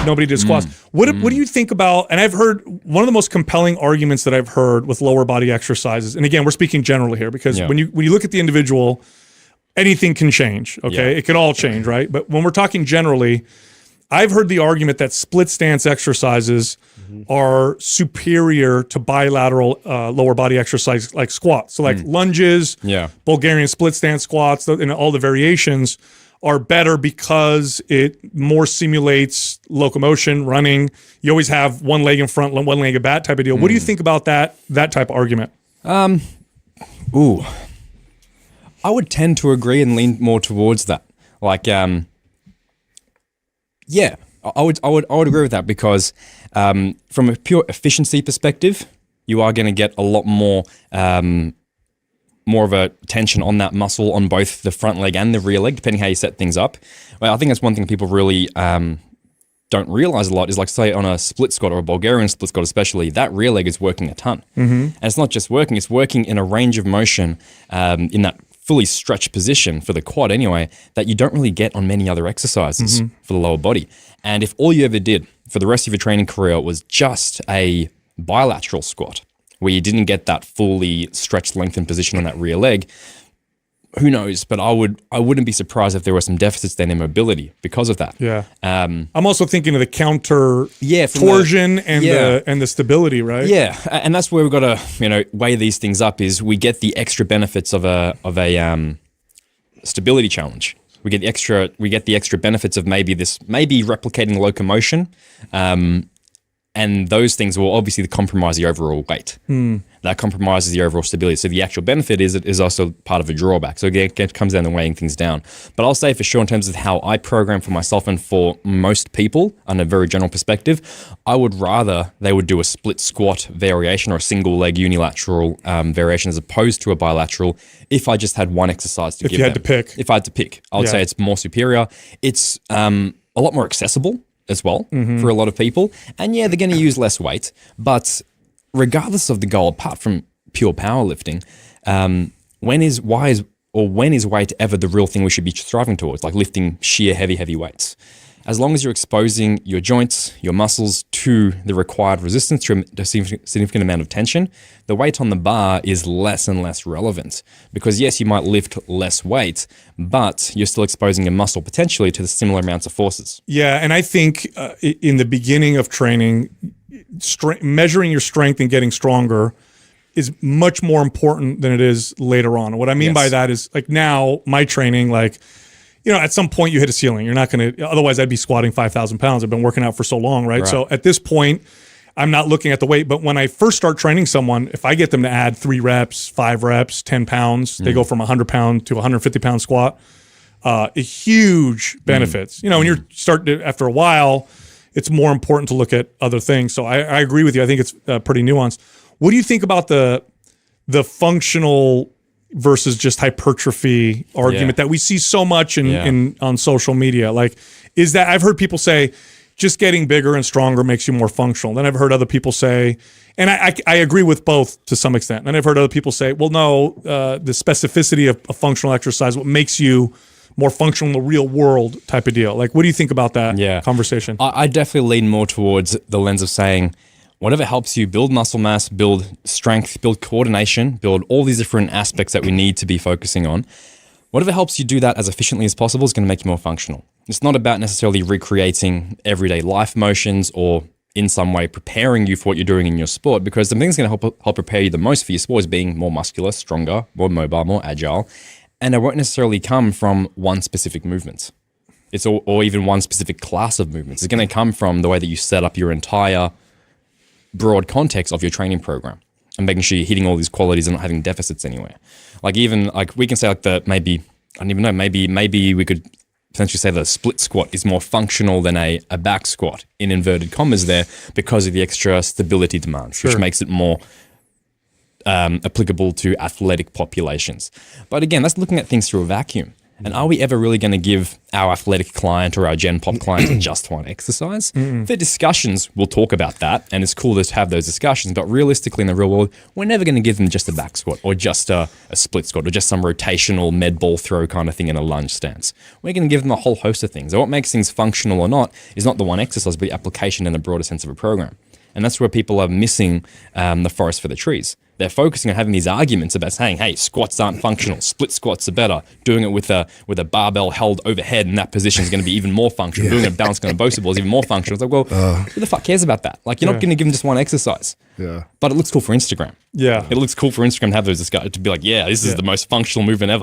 nobody did squats. What do you think about, and I've heard one of the most compelling arguments that I've heard with lower body exercises, and again, we're speaking generally here, because when you look at the individual, anything can change, okay? It could all change, right? But when we're talking generally, I've heard the argument that split stance exercises are superior to bilateral lower body exercise like squats. So like lunges, Bulgarian split stance squats, and all the variations are better because it more simulates locomotion, running. You always have one leg in front, one leg in back type of deal. What do you think about that type of argument? I would tend to agree and lean more towards that. Like, I would agree with that, because from a pure efficiency perspective, you are going to get a lot more of a tension on that muscle on both the front leg and the rear leg, depending how you set things up. Well, I think that's one thing people really don't realize a lot is, like, say on a split squat or a Bulgarian split squat especially, that rear leg is working a ton. And it's not just working, it's working in a range of motion in that fully stretched position for the quad anyway, that you don't really get on many other exercises for the lower body. And if all you ever did for the rest of your training career was just a bilateral squat, where you didn't get that fully stretched lengthened position on that rear leg, who knows? But I wouldn't be surprised if there were some deficits then in mobility because of that. Yeah. I'm also thinking of the counter torsion and the stability, right? Yeah, and that's where we've got to weigh these things up. Is we get the extra benefits of a stability challenge. We get the extra benefits of maybe replicating locomotion. And those things will obviously compromise the overall weight. That compromises the overall stability. So the actual benefit is also part of a drawback. So again, it comes down to weighing things down. But I'll say for sure, in terms of how I program for myself and for most people on a very general perspective, I would rather they would do a split squat variation or a single leg unilateral variation as opposed to a bilateral if I just had one exercise to give them. If I had to pick, I would say it's more superior. It's a lot more accessible as well for a lot of people. And they're going to use less weight. But regardless of the goal, apart from pure powerlifting, when is weight ever the real thing we should be striving towards, like lifting sheer heavy weights? As long as you're exposing your joints, your muscles to the required resistance, to a significant amount of tension, the weight on the bar is less and less relevant. Because yes, you might lift less weight, but you're still exposing your muscle potentially to the similar amounts of forces. Yeah, and I think in the beginning of training, measuring your strength and getting stronger is much more important than it is later on. And what I mean by that is, like, now my training, like, at some point you hit a ceiling. You're not going to, otherwise I'd be squatting 5,000 pounds. I've been working out for so long, right? So at this point, I'm not looking at the weight. But when I first start training someone, if I get them to add 3 reps, 5 reps, 10 pounds, they go from 100 pound to 150 pound squat, huge benefits. When you're starting to, after a while, it's more important to look at other things. So I agree with you. I think it's pretty nuanced. What do you think about the functional versus just hypertrophy argument that we see so much on social media? Like, is that, I've heard people say just getting bigger and stronger makes you more functional. Then I've heard other people say, and I agree with both to some extent. Then I've heard other people say, well, no, the specificity of a functional exercise, what makes you more functional in the real world type of deal. Like, what do you think about that conversation? I definitely lean more towards the lens of saying, whatever helps you build muscle mass, build strength, build coordination, build all these different aspects that we need to be focusing on, whatever helps you do that as efficiently as possible is going to make you more functional. It's not about necessarily recreating everyday life motions or in some way preparing you for what you're doing in your sport, because the thing that's going to help prepare you the most for your sport is being more muscular, stronger, more mobile, more agile. And it won't necessarily come from one specific movement. Or even one specific class of movements. It's going to come from the way that you set up your entire broad context of your training program and making sure you're hitting all these qualities and not having deficits anywhere. Like, even like we can say, like, maybe we could potentially say the split squat is more functional than a back squat, in inverted commas there, because of the extra stability demands, which makes it more applicable to athletic populations. But again, that's looking at things through a vacuum. And are we ever really going to give our athletic client or our Gen Pop client just one exercise? For discussions, we'll talk about that, and it's cool to have those discussions. But realistically, in the real world, we're never going to give them just a back squat or just a split squat or just some rotational med ball throw kind of thing in a lunge stance. We're going to give them a whole host of things. And what makes things functional or not is not the one exercise, but the application in a broader sense of a program. And that's where people are missing the forest for the trees. They're focusing on having these arguments about saying, hey, squats aren't functional, split squats are better. Doing it with a barbell held overhead in that position is going to be even more functional. Doing it balanced on a BOSU ball is even more functional. It's like, well, who the fuck cares about that? Like, you're not going to give them just one exercise. Yeah. But it looks cool for Instagram. Yeah. It looks cool for Instagram to have those discussions, to be like, yeah, this is the most functional movement ever.